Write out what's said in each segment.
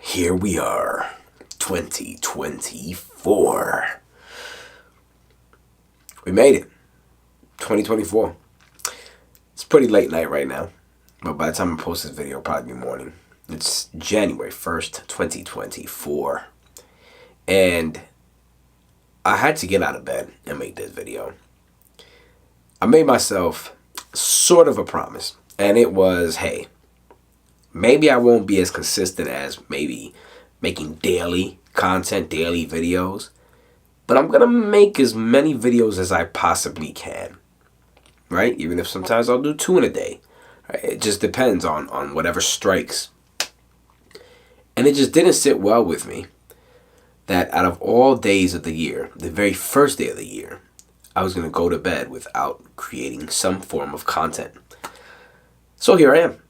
Here we are, 2024. We made it, 2024. It's pretty late night right now, but by the time I post this video, it'll probably be morning. It's January 1st, 2024. And I had to get out of bed and make this video. I made myself sort of a promise, and it was, hey, maybe I won't be as consistent as maybe making daily content, daily videos, but I'm going to make as many videos as I possibly can, right? Even if sometimes I'll do 2 in a day. Right? It just depends on whatever strikes. And it just didn't sit well with me that out of all days of the year, the very first day of the year, I was going to go to bed without creating some form of content. So here I am.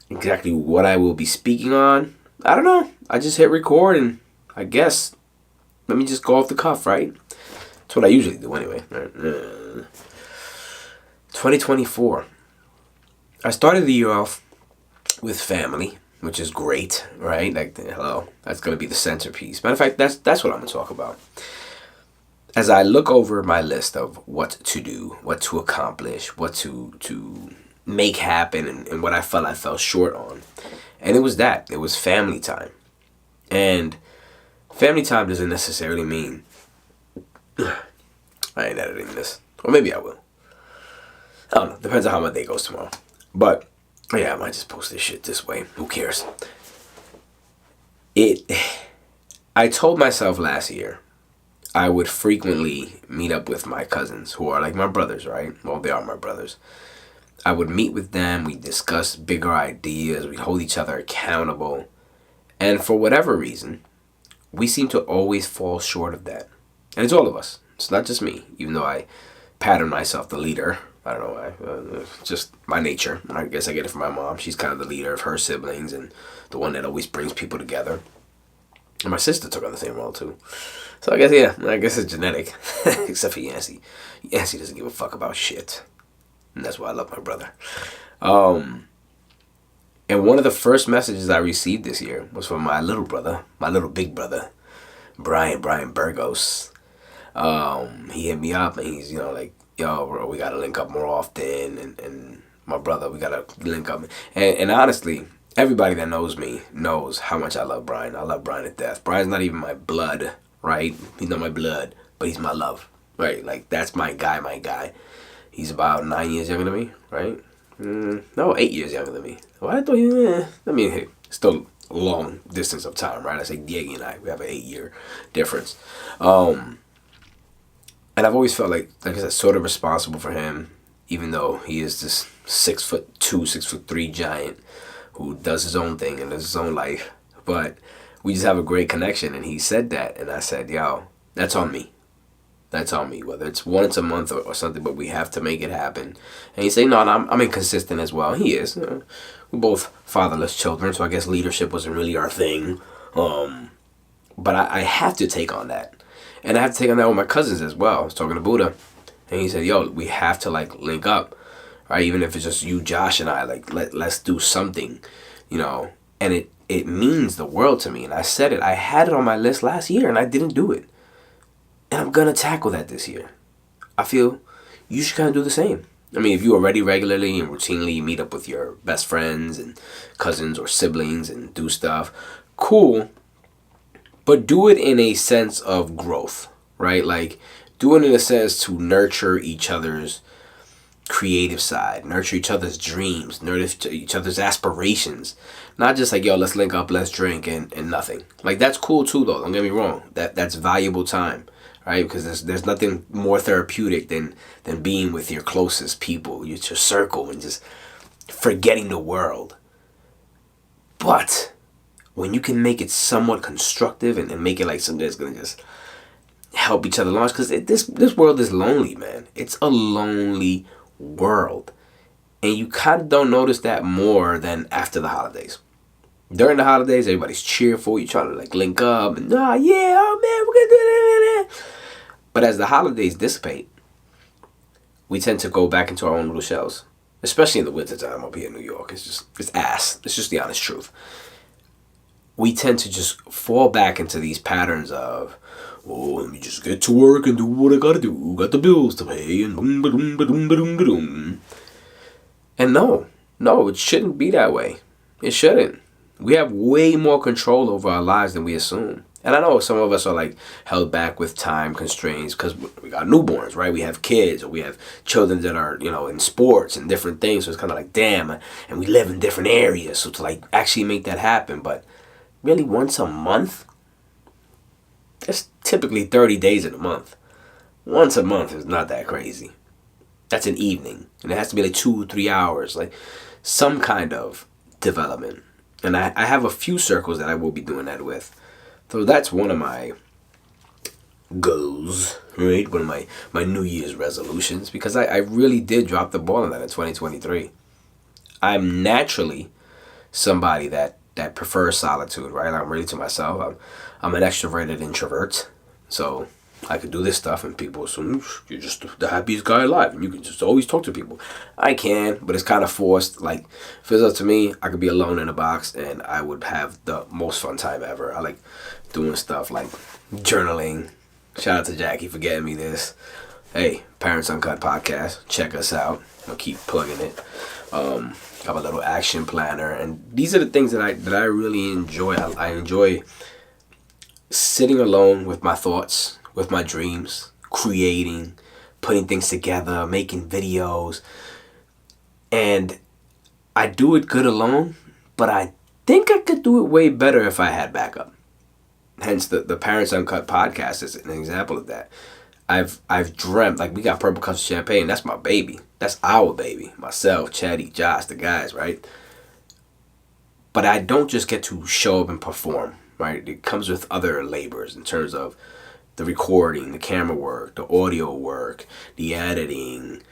Exactly what I will be speaking on, I don't know. I just hit record and I guess let me just go off the cuff, right? That's what I usually do anyway. 2024. I started the year off with family, which is great, right? Like, hello, that's going to be the centerpiece. Matter of fact, that's what I'm going to talk about. As I look over my list of what to do, what to accomplish, what to make happen, and what I fell short on. And it was that. It was family time. And family time doesn't necessarily mean I ain't editing this. Or maybe I will. I don't know. Depends on how my day goes tomorrow. But yeah, I might just post this shit this way. Who cares? I told myself last year I would frequently meet up with my cousins, who are like my brothers, right? Well, they are my brothers. I would meet with them, we discuss bigger ideas, we hold each other accountable. And for whatever reason, we seem to always fall short of that. And it's all of us. It's not just me, even though I pattern myself the leader. I don't know why. It's just my nature. I guess I get it from my mom. She's kind of the leader of her siblings and the one that always brings people together. And my sister took on the same role too. So I guess it's genetic. Except for Yancey. Yancey doesn't give a fuck about shit. And that's why I love my brother. And one of the first messages I received this year was from my little brother, my little big brother, Brian Burgos. He hit me up and he's, like, yo, bro, we got to link up more often. And my brother, we got to link up. And honestly, everybody that knows me knows how much I love Brian. I love Brian to death. Brian's not even my blood, right? He's not my blood, but he's my love, right? Like, that's my guy. He's about 9 years younger than me, right? No, 8 years younger than me. Well, I thought still a long distance of time, right? I say Diego and I, we have an 8-year difference. And I've always felt like I said, sort of responsible for him, even though he is this 6'2", 6'3" giant who does his own thing and does his own life. But we just have a great connection, and he said that, and I said, yo, that's on me. That's on me, whether it's once a month or something, but we have to make it happen. And he said, no, I'm inconsistent as well. He is. We're both fatherless children, so I guess leadership wasn't really our thing. But I have to take on that. And I have to take on that with my cousins as well. I was talking to Buddha, and he said, yo, we have to, link up. Right? Even if it's just you, Josh, and I, let's do something, And it means the world to me. And I said it. I had it on my list last year, and I didn't do it. And I'm going to tackle that this year. I feel you should kind of do the same. I mean, if you already regularly and routinely meet up with your best friends and cousins or siblings and do stuff, cool. But do it in a sense of growth, right? Like, do it in a sense to nurture each other's creative side, nurture each other's dreams, nurture each other's aspirations. Not just like, yo, let's link up, let's drink, and nothing. Like, that's cool too, though. Don't get me wrong. That's valuable time. Right, because there's nothing more therapeutic than being with your closest people, your circle, and just forgetting the world. But when you can make it somewhat constructive and make it like something that's gonna just help each other launch, because this world is lonely, man. It's a lonely world, and you kind of don't notice that more than after the holidays. During the holidays, everybody's cheerful. You try to link up and oh man, we're gonna do that. But as the holidays dissipate, we tend to go back into our own little shells. especially in the wintertime up here in New York. It's ass. It's just the honest truth. We tend to just fall back into these patterns of, oh, let me just get to work and do what I gotta do. Got the bills to pay and boom, ba-doom, ba-doom, ba-doom, ba-doom. And no, it shouldn't be that way. It shouldn't. We have way more control over our lives than we assume. And I know some of us are like held back with time constraints because we got newborns, right? We have kids, or we have children that are, in sports and different things. So it's kind of like, damn, and we live in different areas. So to like actually make that happen, but really once a month, it's typically 30 days in a month. Once a month is not that crazy. That's an evening. And it has to be like 2-3 hours, like some kind of development. And I have a few circles that I will be doing that with. So that's one of my goals, right? One of my New Year's resolutions, because I really did drop the ball on that in 2023. I'm naturally somebody that prefers solitude, right? I'm really to myself. I'm an extroverted introvert. So I could do this stuff and people assume you're just the happiest guy alive and you can just always talk to people. I can, but it's kind of forced. Like, if it's up to me, I could be alone in a box and I would have the most fun time ever. I like doing stuff like journaling. Shout out to Jackie for getting me this. Hey, Parents Uncut podcast. Check us out. I'll keep plugging it. Have a little action planner. And these are the things that I really enjoy. I enjoy sitting alone with my thoughts, with my dreams, creating, putting things together, making videos. And I do it good alone, but I think I could do it way better if I had backup. Hence the Parents Uncut podcast is an example of that. I've dreamt, like, we got Purple Cups of Champagne. That's my baby. That's our baby. Myself, Chatty, Josh, the guys, right? But I don't just get to show up and perform, right? It comes with other labors in terms of the recording, the camera work, the audio work, the editing,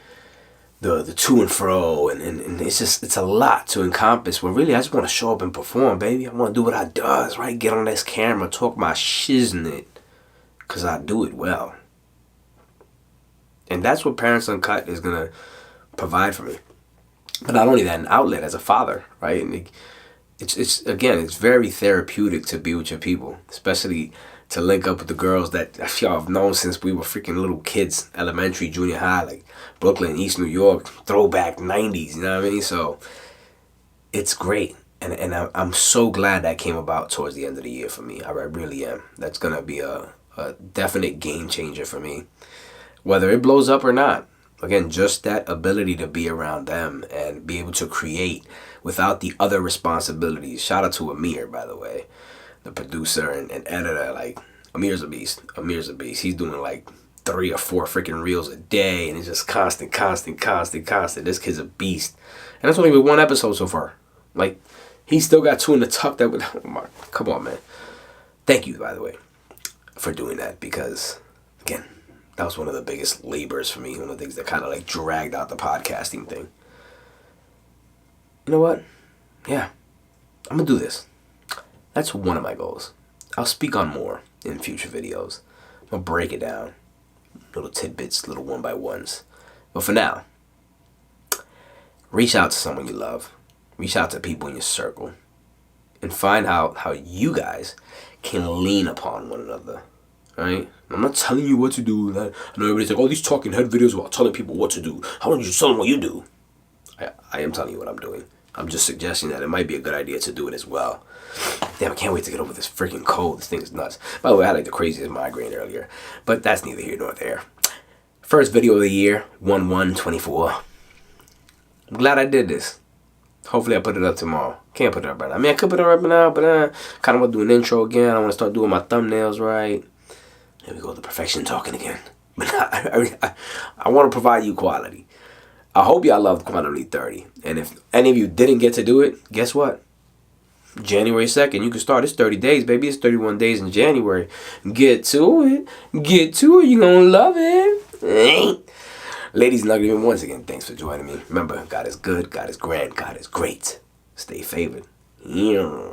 the to and fro, and it's a lot to encompass. When really I just want to show up and perform, baby. I want to do what I does, right? Get on this camera, talk my shiznit, because I do it well. And that's what Parents Uncut is going to provide for me. But not only that, an outlet as a father, right? And it's very therapeutic to be with your people, especially to link up with the girls that y'all have known since we were freaking little kids, elementary, junior high, like Brooklyn, East New York, throwback 90s, you know what I mean? So it's great. And I'm so glad that came about towards the end of the year for me. I really am. That's going to be a definite game changer for me. Whether it blows up or not. Again, just that ability to be around them and be able to create without the other responsibilities. Shout out to Amir, by the way, the producer and editor. Like, Amir's a beast. He's doing like 3 or 4 freaking reels a day, and it's just constant. This kid's a beast. And that's only been 1 episode so far. Like, he's still got 2 in the tuck. Come on, man. Thank you, by the way, for doing that, because, again, that was one of the biggest labors for me. One of the things that kind of like dragged out the podcasting thing. You know what? Yeah, I'm going to do this. That's one of my goals. I'll speak on more in future videos. I'll break it down. Little tidbits, little 1x1s. But for now, reach out to someone you love. Reach out to people in your circle. And find out how you guys can lean upon one another. Right? I'm not telling you what to do. I know everybody's like, oh, these talking head videos about telling people what to do. How don't you just tell them what you do? I am telling you what I'm doing. I'm just suggesting that it might be a good idea to do it as well. Damn, I can't wait to get over this freaking cold. This thing is nuts. By the way, I had like the craziest migraine earlier. But that's neither here nor there. First video of the year, 1/1/24. I'm glad I did this. Hopefully I put it up tomorrow. Can't put it up right now. I mean, I could put it up right now, but kind of want to do an intro again. I want to start doing my thumbnails right. Here we go, the perfection talking again. But I want to provide you quality. I hope y'all loved Quantity 30. And if any of you didn't get to do it, guess what? January 2nd, you can start. It's 30 days, baby. It's 31 days in January. Get to it. You're going to love it. Ladies and gentlemen, once again, thanks for joining me. Remember, God is good. God is grand. God is great. Stay favored. Yeah.